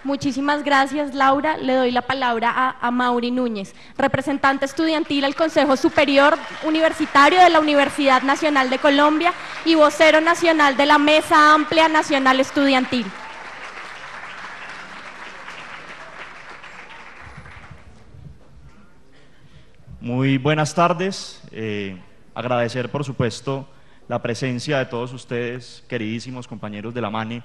Muchísimas gracias, Laura. Le doy la palabra a Mauri Núñez, representante estudiantil al Consejo Superior Universitario de la Universidad Nacional de Colombia y vocero nacional de la Mesa Amplia Nacional Estudiantil. Muy buenas tardes. Agradecer, por supuesto, la presencia de todos ustedes, queridísimos compañeros de la MANE,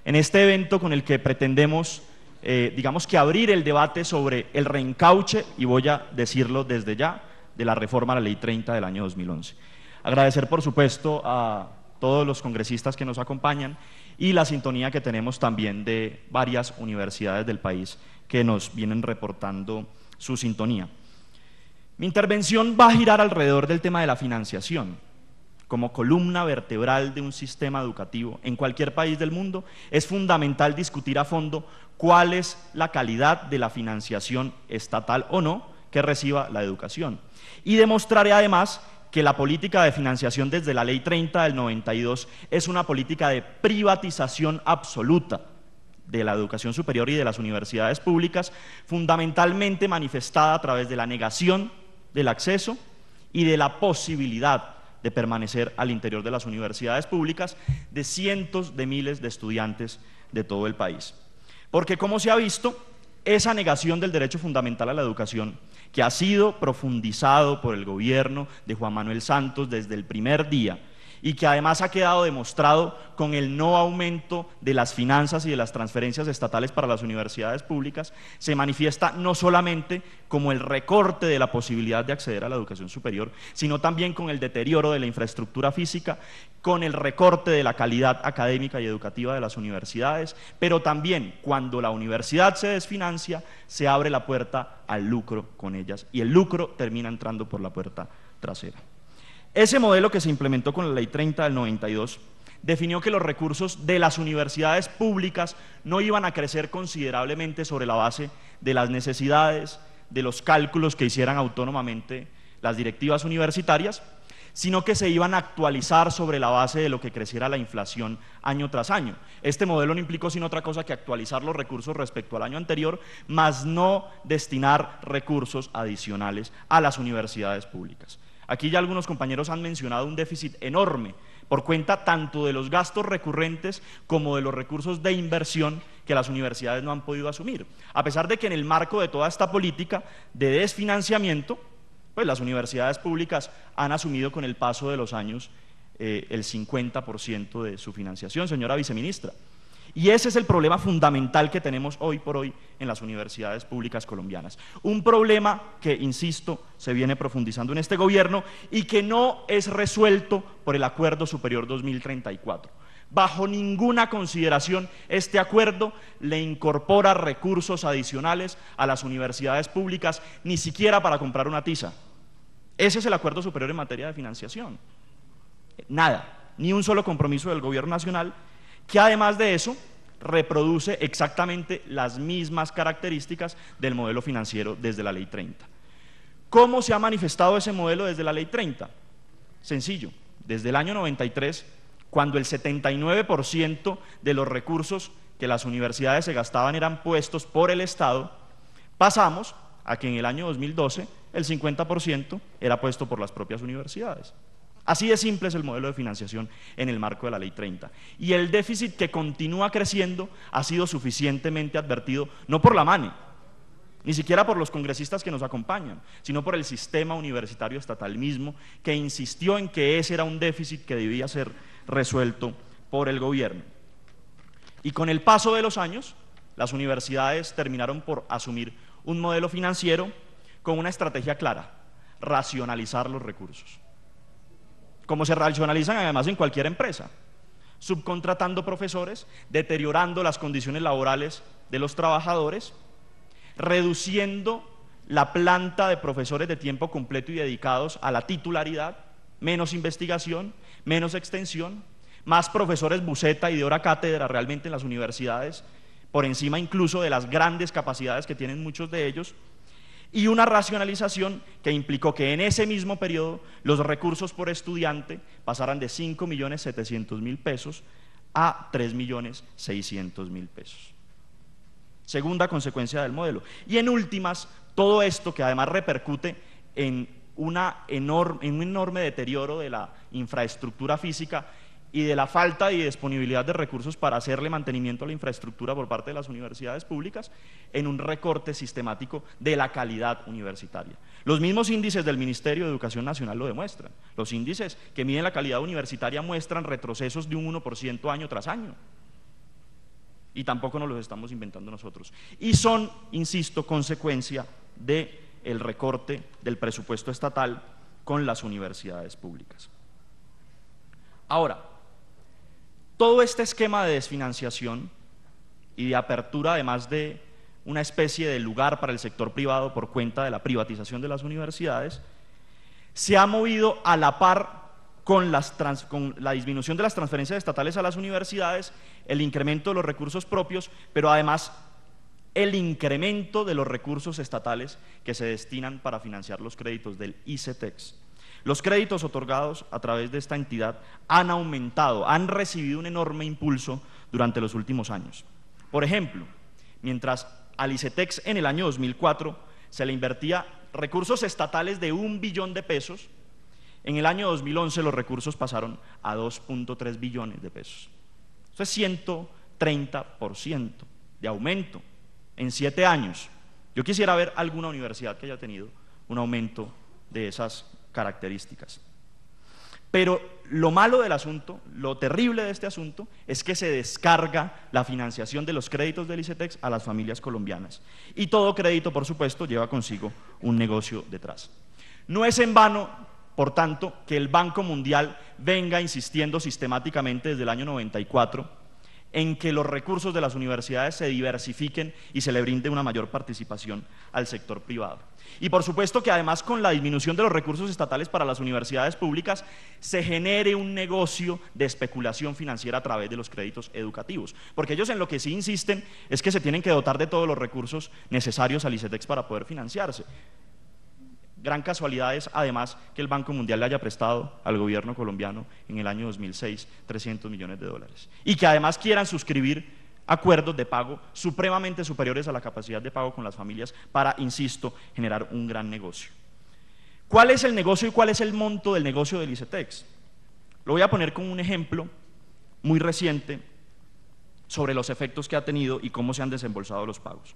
en este evento con el que pretendemos, digamos que abrir el debate sobre el reencauche, y voy a decirlo desde ya, de la reforma a la Ley 30 del año 2011. Agradecer, por supuesto, a todos los congresistas que nos acompañan y la sintonía que tenemos también de varias universidades del país que nos vienen reportando su sintonía. Mi intervención va a girar alrededor del tema de la financiación. Como columna vertebral de un sistema educativo en cualquier país del mundo, es fundamental discutir a fondo cuál es la calidad de la financiación estatal o no que reciba la educación. Y demostraré además que la política de financiación desde la Ley 30 del 92 es una política de privatización absoluta de la educación superior y de las universidades públicas, fundamentalmente manifestada a través de la negación del acceso y de la posibilidad de permanecer al interior de las universidades públicas de cientos de miles de estudiantes de todo el país. Porque, como se ha visto, esa negación del derecho fundamental a la educación, que ha sido profundizado por el gobierno de Juan Manuel Santos desde el primer día, y que además ha quedado demostrado con el no aumento de las finanzas y de las transferencias estatales para las universidades públicas, se manifiesta no solamente como el recorte de la posibilidad de acceder a la educación superior, sino también con el deterioro de la infraestructura física, con el recorte de la calidad académica y educativa de las universidades, pero también cuando la universidad se desfinancia, se abre la puerta al lucro con ellas, y el lucro termina entrando por la puerta trasera. Ese modelo que se implementó con la Ley 30 del 92 definió que los recursos de las universidades públicas no iban a crecer considerablemente sobre la base de las necesidades, de los cálculos que hicieran autónomamente las directivas universitarias, sino que se iban a actualizar sobre la base de lo que creciera la inflación año tras año. Este modelo no implicó sino otra cosa que actualizar los recursos respecto al año anterior, más no destinar recursos adicionales a las universidades públicas. Aquí ya algunos compañeros han mencionado un déficit enorme por cuenta tanto de los gastos recurrentes como de los recursos de inversión que las universidades no han podido asumir. A pesar de que en el marco de toda esta política de desfinanciamiento, pues las universidades públicas han asumido con el paso de los años el 50% de su financiación, señora viceministra. Y ese es el problema fundamental que tenemos hoy por hoy en las universidades públicas colombianas. Un problema que, insisto, se viene profundizando en este gobierno y que no es resuelto por el Acuerdo Superior 2034. Bajo ninguna consideración este acuerdo le incorpora recursos adicionales a las universidades públicas, ni siquiera para comprar una tiza. Ese es el Acuerdo Superior en materia de financiación. Nada, ni un solo compromiso del gobierno nacional, que además de eso reproduce exactamente las mismas características del modelo financiero desde la Ley 30. ¿Cómo se ha manifestado ese modelo desde la Ley 30? Sencillo, desde el año 93, cuando el 79% de los recursos que las universidades se gastaban eran puestos por el Estado, pasamos a que en el año 2012 el 50% era puesto por las propias universidades. Así de simple es el modelo de financiación en el marco de la Ley 30. Y el déficit que continúa creciendo ha sido suficientemente advertido, no por la MANE, ni siquiera por los congresistas que nos acompañan, sino por el sistema universitario estatal mismo, que insistió en que ese era un déficit que debía ser resuelto por el gobierno. Y con el paso de los años, las universidades terminaron por asumir un modelo financiero con una estrategia clara: racionalizar los recursos. Como se racionalizan además en cualquier empresa, subcontratando profesores, deteriorando las condiciones laborales de los trabajadores, reduciendo la planta de profesores de tiempo completo y dedicados a la titularidad, menos investigación, menos extensión, más profesores buceta y de hora cátedra realmente en las universidades, por encima incluso de las grandes capacidades que tienen muchos de ellos, y una racionalización que implicó que en ese mismo periodo los recursos por estudiante pasaran de 5.700.000 pesos a 3.600.000 pesos. Segunda consecuencia del modelo. Y en últimas, todo esto que además repercute en un enorme deterioro de la infraestructura física y de la falta y disponibilidad de recursos para hacerle mantenimiento a la infraestructura por parte de las universidades públicas, en un recorte sistemático de la calidad universitaria. Los mismos índices del Ministerio de Educación Nacional lo demuestran. Los índices que miden la calidad universitaria muestran retrocesos de un 1% año tras año. Y tampoco nos los estamos inventando nosotros. Y son, insisto, consecuencia del recorte del presupuesto estatal con las universidades públicas. Ahora, todo este esquema de desfinanciación y de apertura, además de una especie de lugar para el sector privado por cuenta de la privatización de las universidades, se ha movido a la par con la disminución de las transferencias estatales a las universidades, el incremento de los recursos propios, pero además el incremento de los recursos estatales que se destinan para financiar los créditos del ICETEX. Los créditos otorgados a través de esta entidad han aumentado, han recibido un enorme impulso durante los últimos años. Por ejemplo, mientras al ICETEX en el año 2004 se le invertía recursos estatales de 1 billón de pesos, en el año 2011 los recursos pasaron a 2.3 billones de pesos. Eso es 130% de aumento en 7 años. Yo quisiera ver alguna universidad que haya tenido un aumento de esas características. Pero lo malo del asunto, lo terrible de este asunto, es que se descarga la financiación de los créditos del ICETEX a las familias colombianas. Y todo crédito, por supuesto, lleva consigo un negocio detrás. No es en vano, por tanto, que el Banco Mundial venga insistiendo sistemáticamente desde el año 94 en que los recursos de las universidades se diversifiquen y se le brinde una mayor participación al sector privado. Y por supuesto que además con la disminución de los recursos estatales para las universidades públicas se genere un negocio de especulación financiera a través de los créditos educativos, porque ellos en lo que sí insisten es que se tienen que dotar de todos los recursos necesarios al ICETEX para poder financiarse. Gran casualidad es además que el Banco Mundial le haya prestado al gobierno colombiano en el año 2006 $300 millones y que además quieran suscribir acuerdos de pago supremamente superiores a la capacidad de pago con las familias para, insisto, generar un gran negocio. ¿Cuál es el negocio y cuál es el monto del negocio del ICETEX? Lo voy a poner con un ejemplo muy reciente sobre los efectos que ha tenido y cómo se han desembolsado los pagos.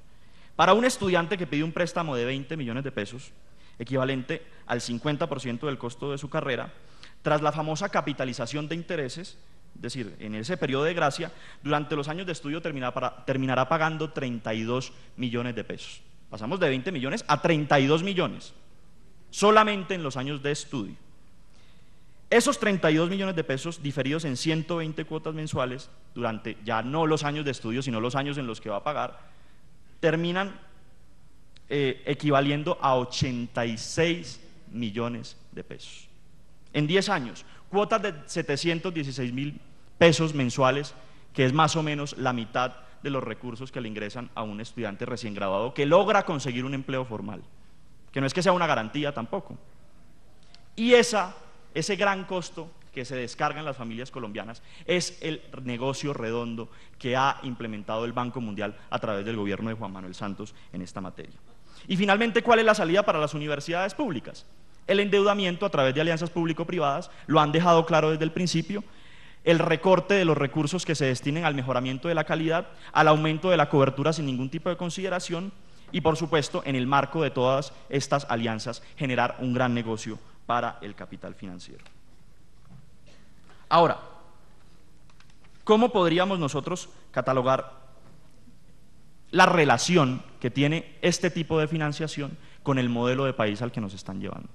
Para un estudiante que pide un préstamo de 20 millones de pesos, equivalente al 50% del costo de su carrera, tras la famosa capitalización de intereses, es decir, en ese periodo de gracia, durante los años de estudio terminará pagando 32 millones de pesos. Pasamos de 20 millones a 32 millones, solamente en los años de estudio. Esos 32 millones de pesos diferidos en 120 cuotas mensuales, durante ya no los años de estudio, sino los años en los que va a pagar, terminan equivaliendo a 86 millones de pesos. En 10 años, cuotas de 716.000 pesos mensuales, que es más o menos la mitad de los recursos que le ingresan a un estudiante recién graduado que logra conseguir un empleo formal, que no es que sea una garantía tampoco. Y ese gran costo que se descarga en las familias colombianas es el negocio redondo que ha implementado el Banco Mundial a través del gobierno de Juan Manuel Santos en esta materia. Y finalmente, ¿cuál es la salida para las universidades públicas? El endeudamiento a través de alianzas público-privadas, lo han dejado claro desde el principio, el recorte de los recursos que se destinen al mejoramiento de la calidad, al aumento de la cobertura sin ningún tipo de consideración y, por supuesto, en el marco de todas estas alianzas, generar un gran negocio para el capital financiero. Ahora, ¿cómo podríamos nosotros catalogar la relación que tiene este tipo de financiación con el modelo de país al que nos están llevando?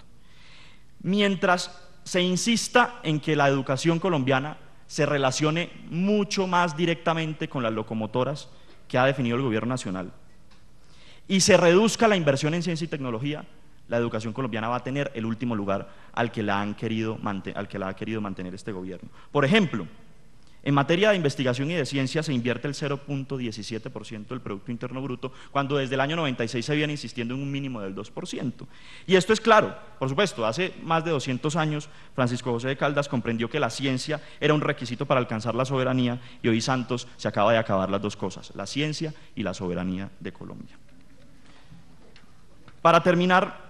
Mientras se insista en que la educación colombiana se relacione mucho más directamente con las locomotoras que ha definido el gobierno nacional y se reduzca la inversión en ciencia y tecnología, la educación colombiana va a tener el último lugar al que la ha querido mantener este gobierno. Por ejemplo, En materia de investigación y de ciencia se invierte el 0.17% del Producto Interno Bruto, cuando desde el año 96 se viene insistiendo en un mínimo del 2%. Y esto es claro, por supuesto, hace más de 200 años Francisco José de Caldas comprendió que la ciencia era un requisito para alcanzar la soberanía, y hoy Santos se acaba de acabar las dos cosas, la ciencia y la soberanía de Colombia. Para terminar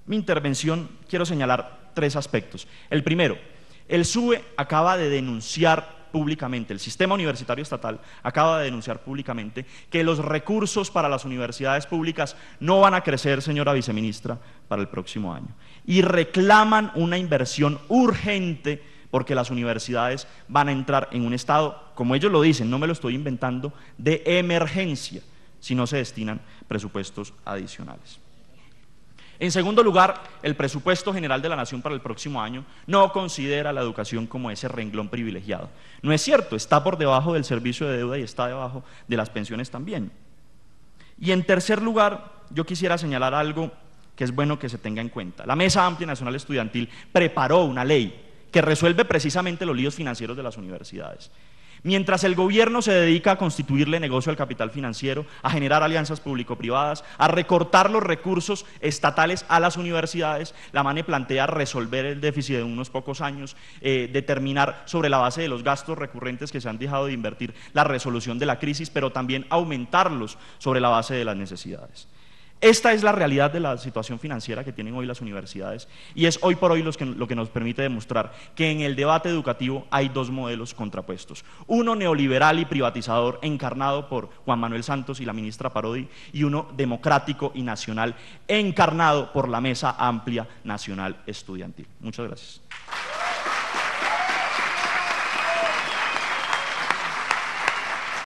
mi intervención quiero señalar 3 aspectos. El primero, el SUBE acaba de denunciar públicamente, el sistema universitario estatal acaba de denunciar públicamente que los recursos para las universidades públicas no van a crecer, señora viceministra, para el próximo año. Y reclaman una inversión urgente porque las universidades van a entrar en un estado, como ellos lo dicen, no me lo estoy inventando, de emergencia si no se destinan presupuestos adicionales. En segundo lugar, el presupuesto general de la Nación para el próximo año no considera la educación como ese renglón privilegiado. No es cierto, está por debajo del servicio de deuda y está debajo de las pensiones también. Y en tercer lugar, yo quisiera señalar algo que es bueno que se tenga en cuenta. La Mesa Amplia Nacional Estudiantil preparó una ley que resuelve precisamente los líos financieros de las universidades. Mientras el gobierno se dedica a constituirle negocio al capital financiero, a generar alianzas público-privadas, a recortar los recursos estatales a las universidades, la MANE plantea resolver el déficit de unos pocos años, determinar sobre la base de los gastos recurrentes que se han dejado de invertir la resolución de la crisis, pero también aumentarlos sobre la base de las necesidades. Esta es la realidad de la situación financiera que tienen hoy las universidades, y es hoy por hoy lo que nos permite demostrar que en el debate educativo hay 2 modelos contrapuestos. Uno neoliberal y privatizador encarnado por Juan Manuel Santos y la ministra Parodi, y uno democrático y nacional encarnado por la Mesa Amplia Nacional Estudiantil. Muchas gracias.